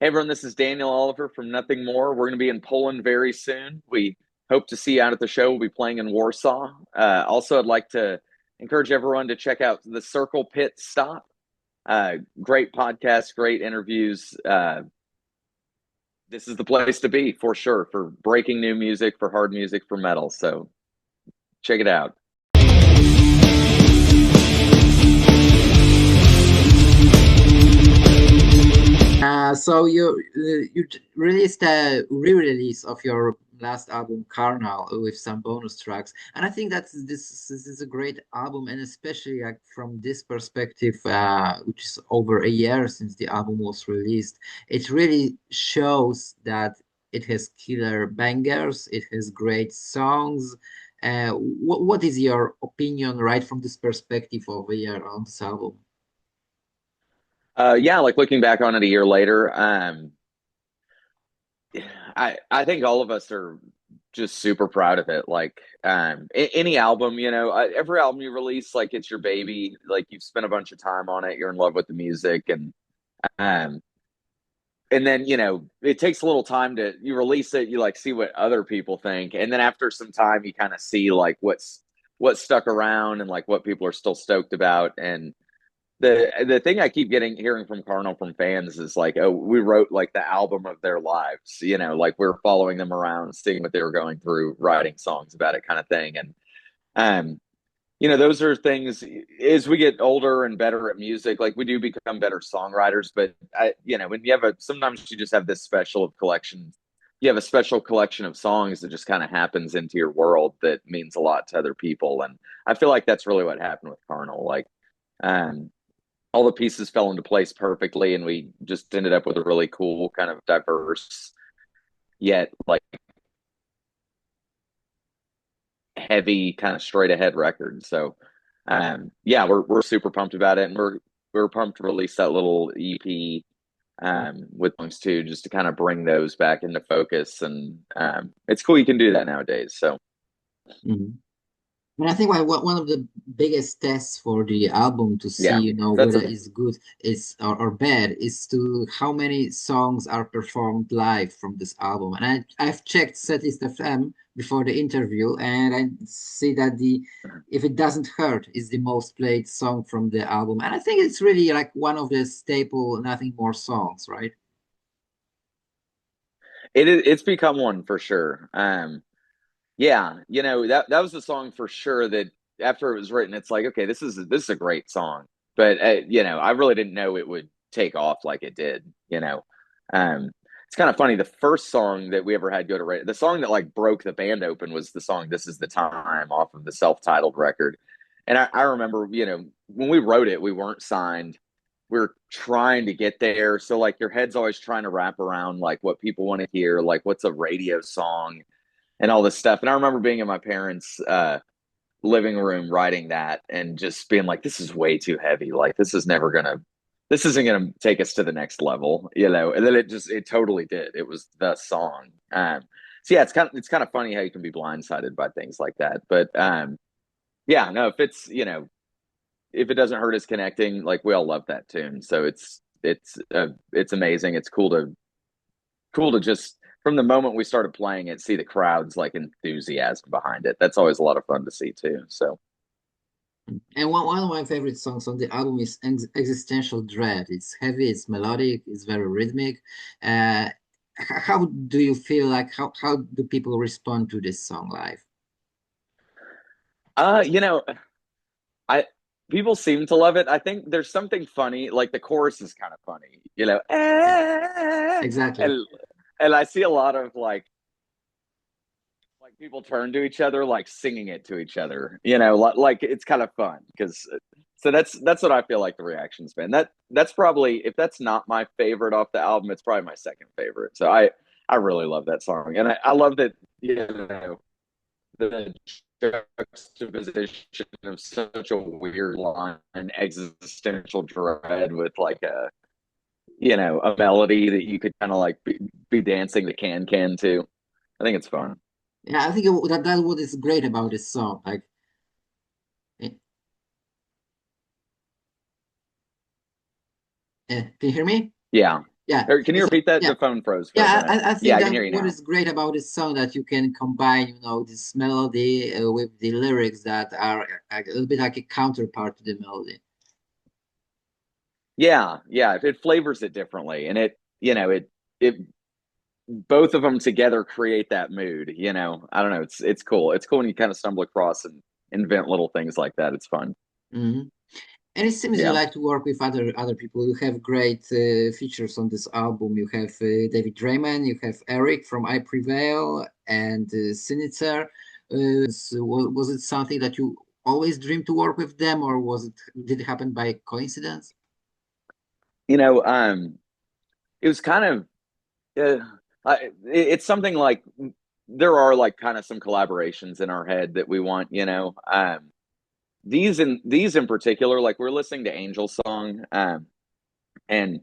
Hey everyone, this is Daniel Oliver from Nothing More. We're going to be in Poland very soon. We hope to see you out at the show. We'll be playing in Warsaw. Also, I'd like to encourage everyone to check out the Circle Pit Stop. Great podcast, great interviews. This is the place to be for sure for breaking new music, for hard music, for metal. So check it out. So you released a re-release of your last album, Carnal, with some bonus tracks, and I think this is a great album, and especially like from this perspective, which is over a year since the album was released, it really shows that it has killer bangers, it has great songs. What is your opinion, right, from this perspective of a year on this album? Yeah, like looking back on it a year later, I think all of us are just super proud of it. Like any album, every album you release, like it's your baby. Like you've spent a bunch of time on it. You're in love with the music, um, and then it takes a little time to you release it. You like see what other people think, and then after some time, you kind of see like what stuck around and like what people are still stoked about. And the thing I keep getting hearing from Cardinal from fans is like, oh, we wrote like the album of their lives, like we're following them around, seeing what they were going through, writing songs about it, kind of thing. And um, those are things as we get older and better at music, like we do become better songwriters. But when you have sometimes you just have this special collection. You have a special collection of songs that just kind of happens into your world that means a lot to other people, and I feel like that's really what happened with Carnal. Like, um, all the pieces fell into place perfectly, and we just ended up with a really cool, kind of diverse, yet like heavy, kind of straight ahead record. So, yeah, we're super pumped about it, and we're pumped to release that little EP with songs too, just to kind of bring those back into focus. And it's cool you can do that nowadays. So, Mhm. And I think one of the biggest tests for the album to see, yeah, that's whether it's good is or bad is to how many songs are performed live from this album. And I've checked Setlist FM before the interview, and I see that the If It Doesn't Hurt is the most played song from the album. And I think it's really like one of the staple Nothing More songs, right? it's become one for sure. Yeah, that was the song for sure that after it was written, it's like, okay, this is a great song. But I really didn't know it would take off like it did. It's kind of funny. The first song that we ever had go to radio, the song that like broke the band open was the song "This Is the Time" off of the self-titled record. And I remember, when we wrote it, we weren't signed. We are trying to get there, so like your head's always trying to wrap around like what people want to hear, like what's a radio song and all this stuff. And I remember being in my parents' living room writing that and just being like, this is way too heavy. Like this isn't gonna take us to the next level. And then it totally did. It was the song. So yeah, it's kind of funny how you can be blindsided by things like that. But yeah, no, if it doesn't hurt us connecting, like we all love that tune. So it's amazing. It's cool to just from the moment we started playing it, see the crowd's like enthusiasm behind it. That's always a lot of fun to see too. So And one of my favorite songs on the album is Existential Dread. It's heavy, it's melodic, it's very rhythmic. Uh, how do you feel like how do people respond to this song live? uh, you know, I people seem to love it. I think there's something funny, like the chorus is kind of funny. Exactly. And I see a lot of like people turn to each other, like singing it to each other. Like it's kind of fun because so that's what I feel like the reaction's been. That's probably if that's not my favorite off the album, it's probably my second favorite. So I really love that song, and I love that the juxtaposition of such a weird line, existential dread with like a melody that you could kind of like be dancing the can to. I think it's fun. Yeah, I think that's what is great about this song. Like, eh, can you hear me? Yeah. Yeah, Or can you it's repeat that? yeah. The phone froze for a Yeah, minute. I Yeah, think I can that hear you what now. is great about this song that you can combine, this melody with the lyrics that are a little bit like a counterpart to the melody. Yeah, yeah, it flavors it differently, and it both of them together create that mood. I don't know. It's cool. It's cool when you kind of stumble across and invent little things like that. It's fun. Hmm. And it seems you Yeah. like to work with other people. You have great features on this album. You have David Drayman, you have Eric from I Prevail, and Sinitzer. Was it something that you always dreamed to work with them, or did it happen by coincidence? You know, it was kind of it's something like there are like kind of some collaborations in our head that we want. These in particular, like we're listening to Angel Song, and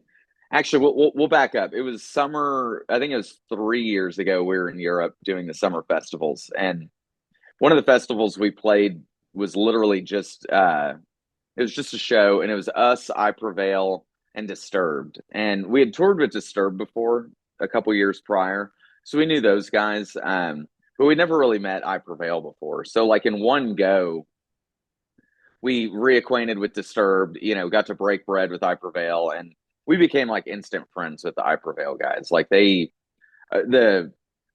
actually we'll back up. It was summer. I think it was 3 years ago. We were in Europe doing the summer festivals, and one of the festivals we played was literally just it was just a show, and it was us, I Prevail, and Disturbed. And we had toured with Disturbed before a couple years prior, so we knew those guys. But we never really met I Prevail before. So like in one go, we reacquainted with Disturbed. Got to break bread with I Prevail, and we became like instant friends with the I Prevail guys. Like the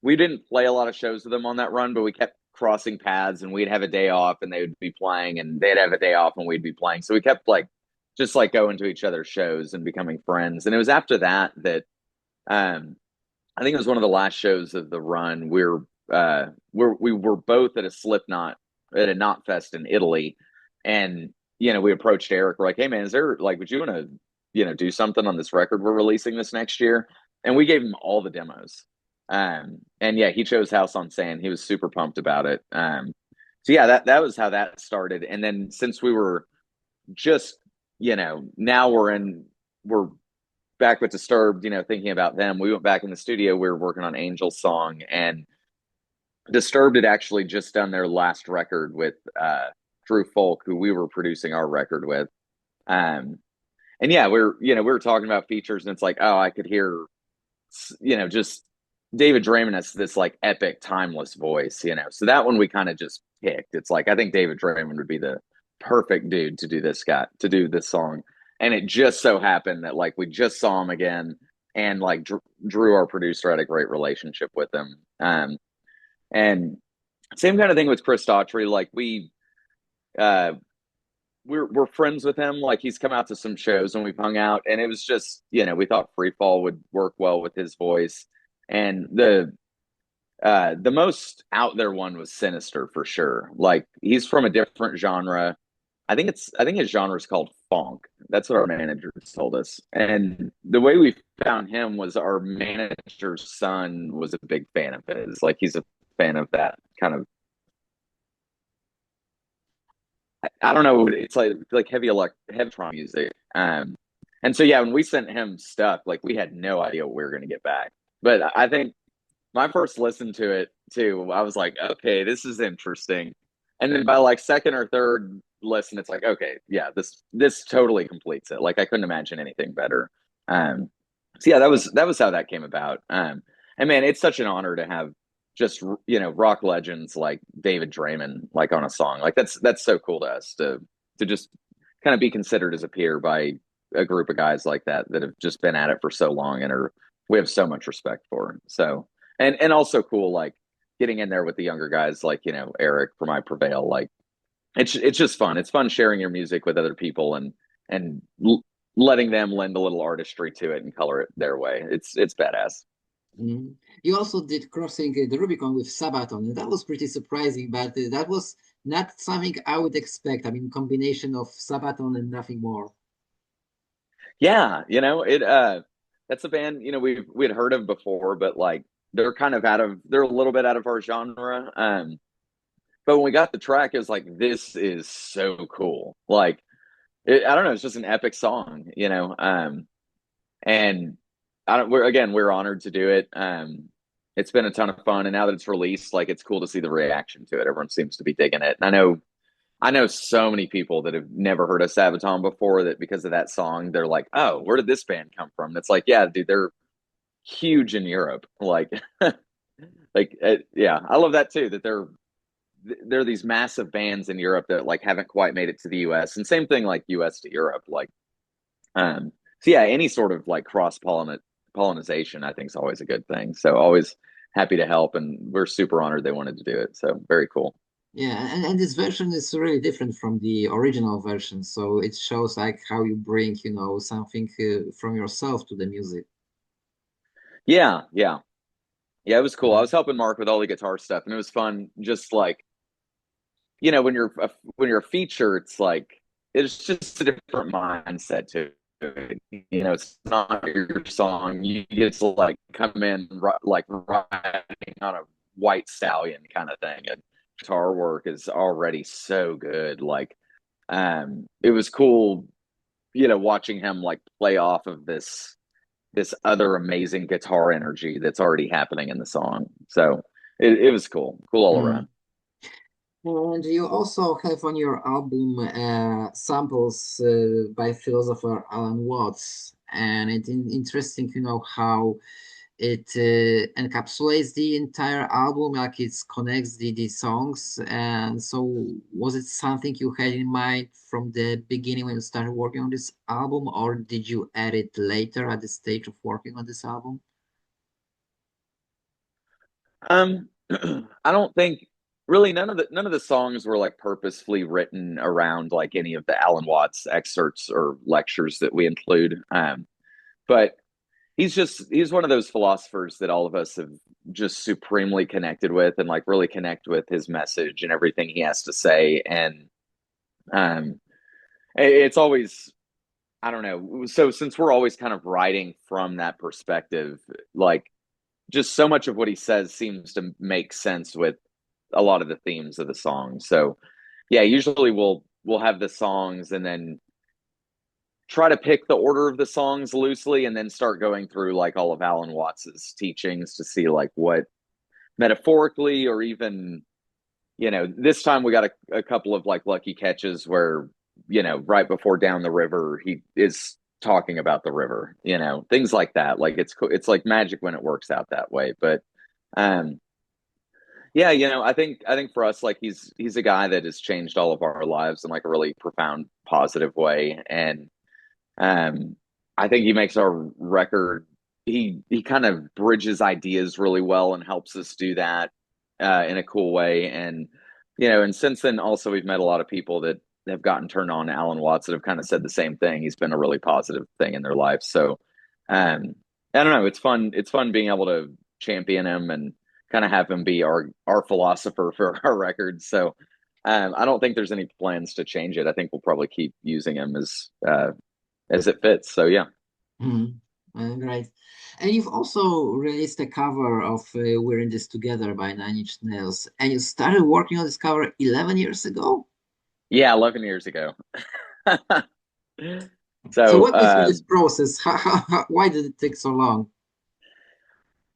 we didn't play a lot of shows with them on that run, but we kept crossing paths, and we'd have a day off and they would be playing, and they'd have a day off and we'd be playing. So we kept like just like going to each other's shows and becoming friends. And it was after that um I think it was one of the last shows of the run. We were both at a Slipknot at a Knot Fest in Italy, and we approached Eric. We're like, "Hey man, is there like, would you want to do something on this record we're releasing this next year?" And we gave him all the demos. And yeah, he chose House on Sand. He was super pumped about it. So yeah, that was how that started. And then since we were just now we're back with Disturbed, thinking about them. We went back in the studio. We were working on Angel's Song, and Disturbed had actually just done their last record with Drew Folk, who we were producing our record with. Um, and yeah, we were talking about features, and it's like, oh, I could hear, just David Draymond has this like epic, timeless voice. So that one we kind of just picked. It's like I think David Draymond would be the perfect dude to do this song. And it just so happened that like we just saw him again, and like Drew, our producer, had a great relationship with him. And same kind of thing with Chris Daughtry. Like uh, we're friends with him. Like he's come out to some shows and we've hung out, and it was just we thought Free Fall would work well with his voice. And the most out there one was Sinister for sure. Like he's from a different genre. I think his genre is called funk. That's what our managers told us. And the way we found him was our manager's son was a big fan of his. Like he's a fan of that kind of, I don't know, it's like heavy electronic music. And so yeah, when we sent him stuff, like we had no idea what we were going to get back. But I think my first listen to it too, I was like, okay, this is interesting. And then by like second or third listen, it's like, okay, yeah, this totally completes it. Like I couldn't imagine anything better. Um, so yeah, that was how that came about. And man, it's such an honor to have just rock legends like David Draymond like on a song. Like that's so cool to us to just kind of be considered as a peer by a group of guys like that have just been at it for so long and we have so much respect for. So and also cool like getting in there with the younger guys like Eric from I Prevail. Like it's just fun. It's fun sharing your music with other people and letting them lend a little artistry to it and color it their way. It's badass. Mhm. You also did crossing the Rubicon with Sabaton, and that was pretty surprising, but that was not something I would expect. I mean, combination of Sabaton and Nothing More. Yeah, it that's a band we'd heard of before, but like they're a little bit out of our genre. But when we got the track, it was like this is so cool. Like I don't know, it's just an epic song. And I don't we're honored to do it. It's been a ton of fun, and now that it's released, like it's cool to see the reaction to it. Everyone seems to be digging it. And I know so many people that have never heard of Sabaton before that because of that song, they're like, "Oh, where did this band come from?" It's like, yeah, dude, they're huge in Europe. Like, yeah, I love that too. That they're these massive bands in Europe that like haven't quite made it to the U.S. And same thing like U.S. to Europe. Like, so yeah, any sort of like pollination, I think is always a good thing. So always happy to help, and we're super honored they wanted to do it. So very cool. Yeah, and this version is really different from the original version. So it shows like how you bring, something from yourself to the music. Yeah, yeah, yeah. It was cool. I Mhm. was helping Mark with all the guitar stuff, and it was fun. Just like when you're a feature, it's like it's just a different mindset to it. It's not your song. You get to like come in like riding on a white stallion kind of thing, and guitar work is already so good. Like, it was cool, watching him like play off of this other amazing guitar energy that's already happening in the song. So it was cool all Mm. around. And you also have on your album samples by philosopher Alan Watts, and it's interesting, how it encapsulates the entire album, like it connects the songs. And so, was it something you had in mind from the beginning when you started working on this album, or did you add it later at the stage of working on this album? I don't think really none of the songs were like purposefully written around like any of the Alan Watts excerpts or lectures that we include. But he's one of those philosophers that all of us have just supremely connected with and like really connect with his message and everything he has to say. And um, it's always I don't know. So since we're always kind of writing from that perspective, like just so much of what he says seems to make sense with a lot of the themes of the song. So yeah, usually we'll have the songs and then try to pick the order of the songs loosely and then start going through like all of Alan Watts's teachings to see like what metaphorically or even this time we got a couple of like lucky catches where right before down the river he is talking about the river, things like that. Like it's like magic when it works out that way. But um yeah, I think for us, like he's a guy that has changed all of our lives in like a really profound positive way. And um I think he makes our record, he kind of bridges ideas really well and helps us do that in a cool way. And and since then also we've met a lot of people that have gotten turned on to Alan Watts that have kind of said the same thing. He's been a really positive thing in their life. So um I don't know, it's fun being able to champion him and kind of have him be our philosopher for our records. So I don't think there's any plans to change it. I think we'll probably keep using him as it fits. So yeah. Mhm. Great. And you've also released a cover of We're in This Together by Nine Inch Nails, and you started working on this cover 11 years ago. Yeah, 11 years ago. So So, walk me through this process. Why did it take so long?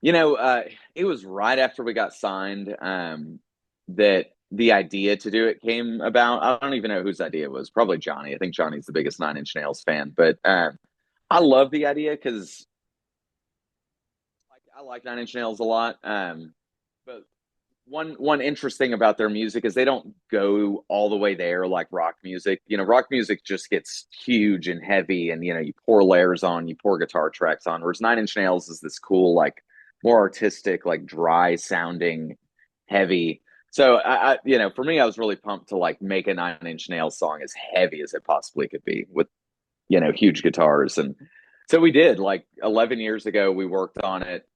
you know, uh, it was right after we got signed that the idea to do it came about. I don't even know whose idea it was. Probably Johnny. I think Johnny's the biggest Nine Inch Nails fan. But I love the idea because I like Nine Inch Nails a lot. But one interesting about their music is they don't go all the way there like rock music. Rock music just gets huge and heavy, and you pour layers on, you pour guitar tracks on. Whereas Nine Inch Nails is this cool, like more artistic, like dry sounding, heavy. So for me, I was really pumped to like make a Nine Inch Nails song as heavy as it possibly could be with huge guitars. And so we did. Like 11 years ago, we worked on it,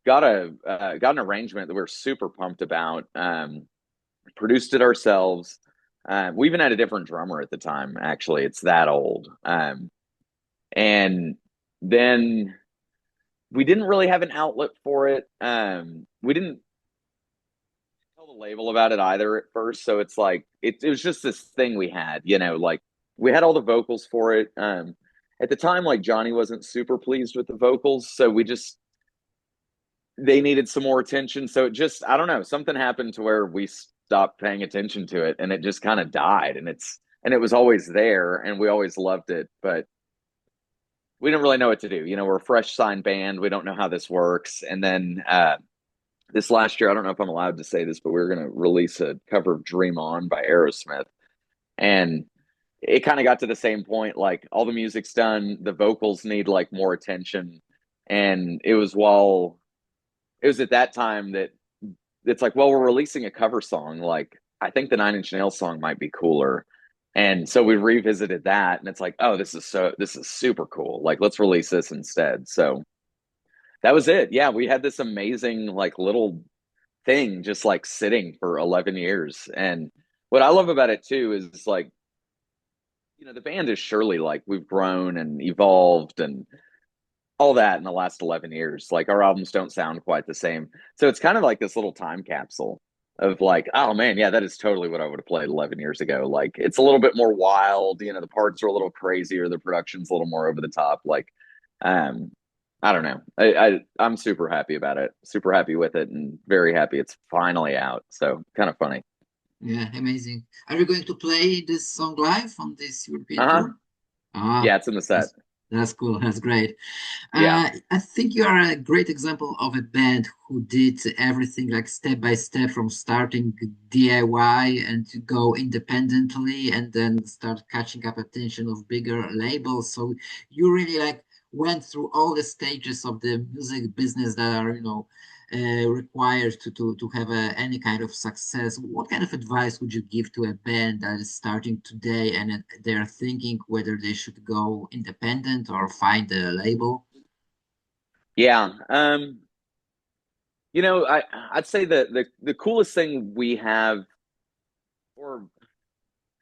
got an arrangement that we are super pumped about. Produced it ourselves. We even had a different drummer at the time. Actually, it's that old. And then we didn't really have an outlet for it. We didn't tell the label about it either at first. So it's like it was just this thing we had. Like we had all the vocals for it. At the time, like Johnny wasn't super pleased with the vocals, so they needed some more attention. So it just, I don't know, something happened to where we stopped paying attention to it, and it just kind of died. And it was always there, and we always loved it, but we didn't really know what to do. We're a fresh signed band. We don't know how this works. And then this last year, I don't know if I'm allowed to say this, but we were going to release a cover of Dream On by Aerosmith. And it kind of got to the same point, like all the music's done, the vocals need like more attention. And it was at that time that it's like, well, we're releasing a cover song. Like, I think the Nine Inch Nails song might be cooler. And so we revisited that, and it's like, oh, this is super cool. Like, let's release this instead. So that was it. Yeah, we had this amazing like little thing just like sitting for 11 years. And what I love about it too is like, the band is surely like we've grown and evolved and all that in the last 11 years. Like our albums don't sound quite the same. So it's kind of like this little time capsule of like, oh man, yeah, that is totally what I would have played 11 years ago. Like it's a little bit more wild, the parts are a little crazier, the production's a little more over the top. Like, um, I don't know. I'm super happy about it, super happy with it, and very happy it's finally out. So kind of funny. Yeah, amazing. Are you going to play this song live on this European Uh huh. tour? Ah, Yeah, it's in the set. that's cool. That's great. Yeah. I think you are a great example of a band who did everything like step by step from starting DIY and to go independently and then start catching up attention of bigger labels. So you really like went through all the stages of the music business that are, required to have any kind of success. What kind of advice would you give to a band that is starting today and they're thinking whether they should go independent or find a label? Yeah. I'd say that the coolest thing we have, or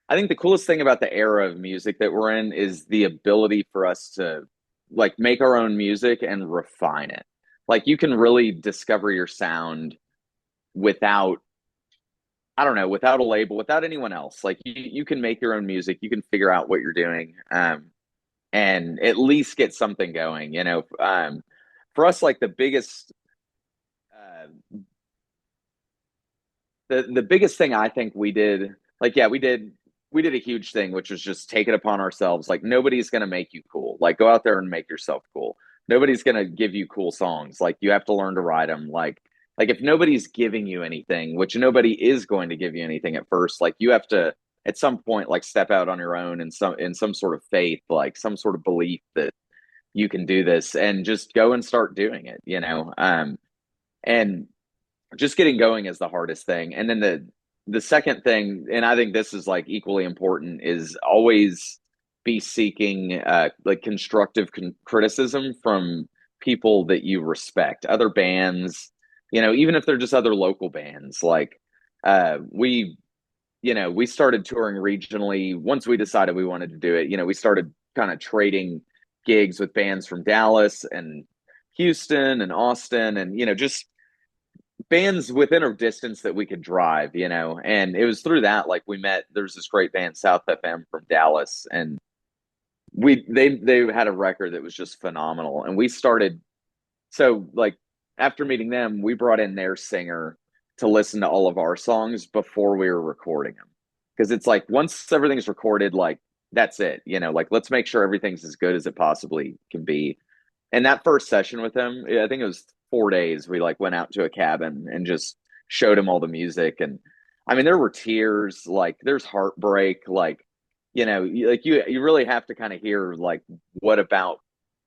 I think the coolest thing about the era of music that we're in is the ability for us to like make our own music and refine it. Like you can really discover your sound without, I don't know, without a label, without anyone else. Like you can make your own music, you can figure out what you're doing, and at least get something going. For us, like uh, the biggest thing I think we did, like yeah, we did a huge thing, which was just take it upon ourselves. Like nobody's gonna make you cool. Like go out there and make yourself cool. Nobody's gonna give you cool songs. Like you have to learn to write them. Like if nobody's giving you anything, which nobody is going to give you anything at first, like you have to at some point like step out on your own in some sort of faith, like some sort of belief that you can do this and just go and start doing it. And just getting going is the hardest thing. And then the second thing, and I think this is like equally important, is always be seeking like constructive criticism from people that you respect, other bands, even if they're just other local bands. Like we we started touring regionally once we decided we wanted to do it. We started kind of trading gigs with bands from Dallas and Houston and Austin, and just bands within a distance that we could drive, and it was through that like we met. There's this great band, South FM from Dallas, and they had a record that was just phenomenal, and we started. So like after meeting them, we brought in their singer to listen to all of our songs before we were recording them, because it's like once everything's recorded, like that's it, like let's make sure everything's as good as it possibly can be. And that first session with him, I think it was 4 days. We like went out to a cabin and just showed him all the music. And I mean, there were tears, like there's heartbreak, like, like you really have to kind of hear like what about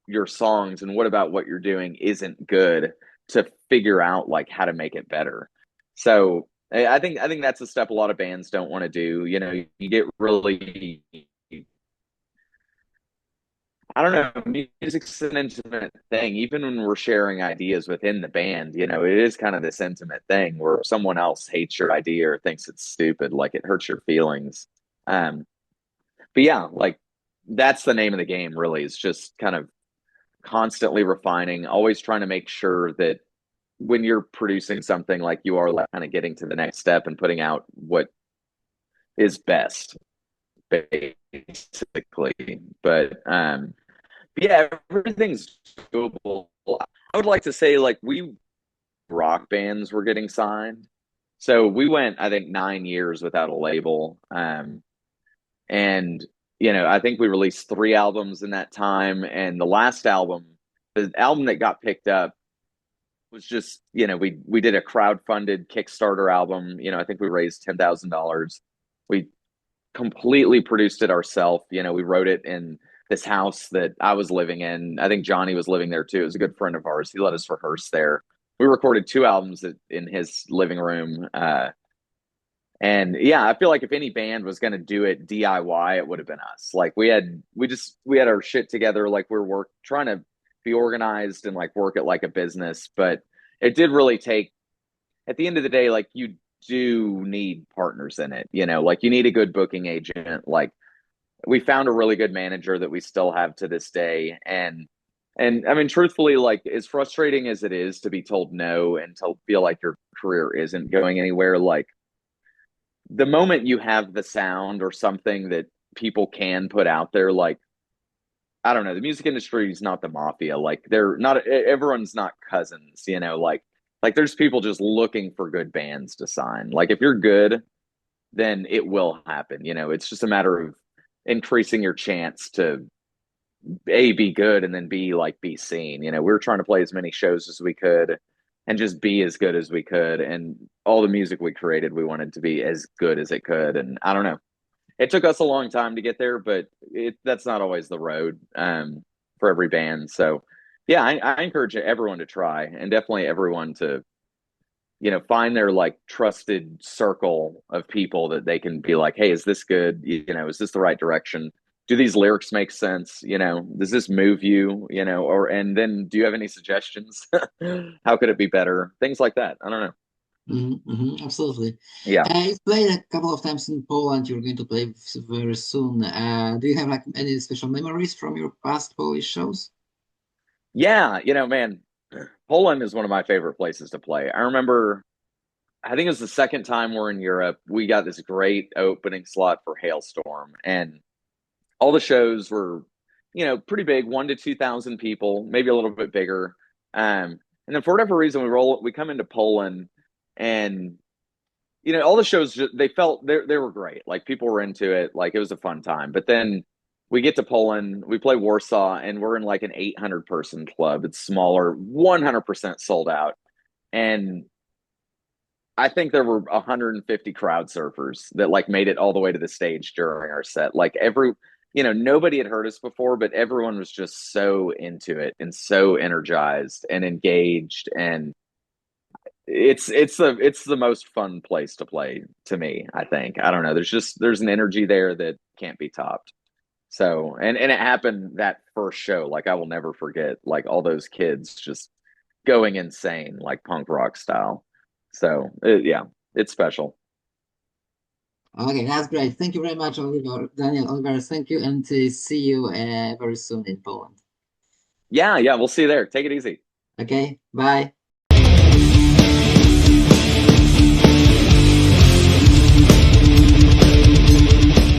your songs and what about what you're doing isn't good to figure out like how to make it better. So I think that's a step a lot of bands don't want to do. You get really, I don't know. Music's an intimate thing. Even when we're sharing ideas within the band, it is kind of this intimate thing where someone else hates your idea or thinks it's stupid, like it hurts your feelings. Um, but yeah, like that's the name of the game, really, is just kind of constantly refining, always trying to make sure that when you're producing something, like you are like kind of getting to the next step and putting out what is best, basically. But yeah, everything's doable. I would like to say like we rock bands were getting signed. So we went, I think, 9 years without a label. And I think we released 3 albums in that time. And the last album, the album that got picked up was just, we did a crowd-funded Kickstarter album. I think we raised $10,000. We completely produced it ourselves. We wrote it in this house that I was living in. I think Johnny was living there too. It was a good friend of ours. He let us rehearse there. We recorded 2 albums in his living room. And yeah, I feel like if any band was going to do it DIY, it would have been us. Like we had our shit together. Like we're trying to be organized and like work it like a business. But it did really take, at the end of the day, like you do need partners in it, like you need a good booking agent. Like we found a really good manager that we still have to this day. And I mean, truthfully, like as frustrating as it is to be told no and to feel like your career isn't going anywhere, like the moment you have the sound or something that people can put out there, like I don't know, the music industry is not the mafia. Like they're not, everyone's not cousins, like there's people just looking for good bands to sign. Like if you're good, then it will happen. It's just a matter of increasing your chance to A, be good, and then B, like be seen. We were trying to play as many shows as we could and just be as good as we could. And all the music we created, we wanted to be as good as it could. And I don't know. It took us a long time to get there, but that's not always the road for every band. So yeah, I encourage everyone to try, and definitely everyone to find their like trusted circle of people that they can be like, hey, is this good? Is this the right direction? Do these lyrics make sense? Does this move you? And then do you have any suggestions? How could it be better? Things like that. I don't know. absolutely. Yeah. You played a couple of times in Poland. You're going to play very soon. Do you have like any special memories from your past Polish shows? Yeah. Man, Poland is one of my favorite places to play. I remember, I think it was the second time we're in Europe. We got this great opening slot for Hailstorm, and all the shows were, pretty big, 1 to 2,000 people, maybe a little bit bigger. And then for whatever reason, we come into Poland, and all the shows they were great. Like people were into it, like it was a fun time. But then we get to Poland, we play Warsaw, and we're in like an 800 person club. It's smaller, 100% sold out, and I think there were 150 crowd surfers that like made it all the way to the stage during our set. Like nobody had heard us before, but everyone was just so into it and so energized and engaged. And it's the most fun place to play to me, I think. I don't know. There's an energy there that can't be topped. So, and it happened that first show. Like I will never forget like all those kids just going insane, like punk rock style. So yeah, it's special. Okay, that's great. Thank you very much, Oliver. Daniel, Oliver, thank you, and see you very soon in Poland. Yeah, yeah, we'll see you there. Take it easy. Okay, bye.